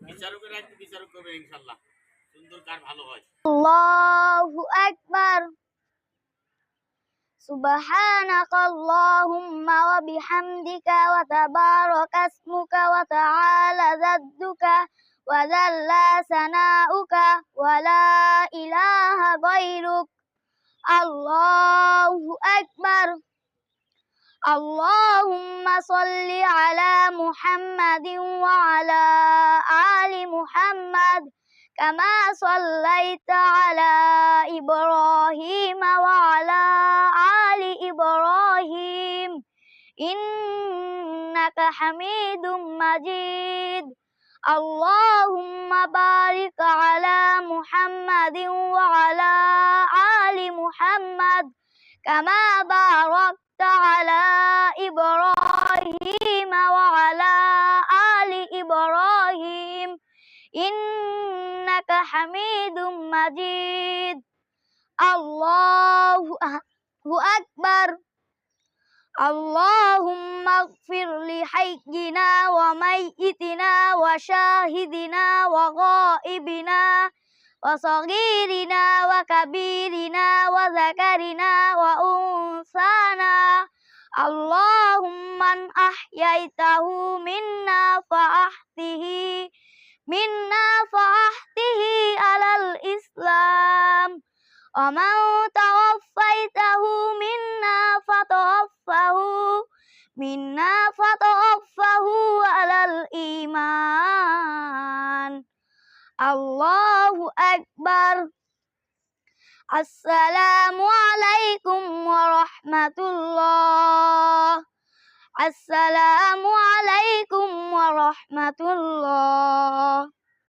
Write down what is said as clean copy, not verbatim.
বিচারকেরা একটু বিচারক করবেন ইনশাআল্লাহ, সুন্দর কার ভালো হয়। আল্লাহু আকবার। سبحانك اللهم وبحمدك وتبارك اسمك وتعالى جدك وجل ثناؤك ولا إله غيرك. الله أكبر. اللهم صل على محمد وعلى آل محمد كما صليت على إبراهيم وعلى آل إبراهيم إنك حميد مجيد. اللهم بارك على محمد وعلى آل محمد كما باركت على إبراهيم وعلى آل إبراهيم إنك حميد مجيد. الله أكبر. اللهم اغفر لحينا وميتنا وشاهدنا وغائبنا وصغيرنا وكبيرنا وذكرنا وأنثانا. اللهم من أحييته منا فأحته على الإسلام ومن توفيته منا فتوفه على الإيمان. الله أكبر. السلام عليكم ورحمة الله. السلام عليكم ورحمة الله.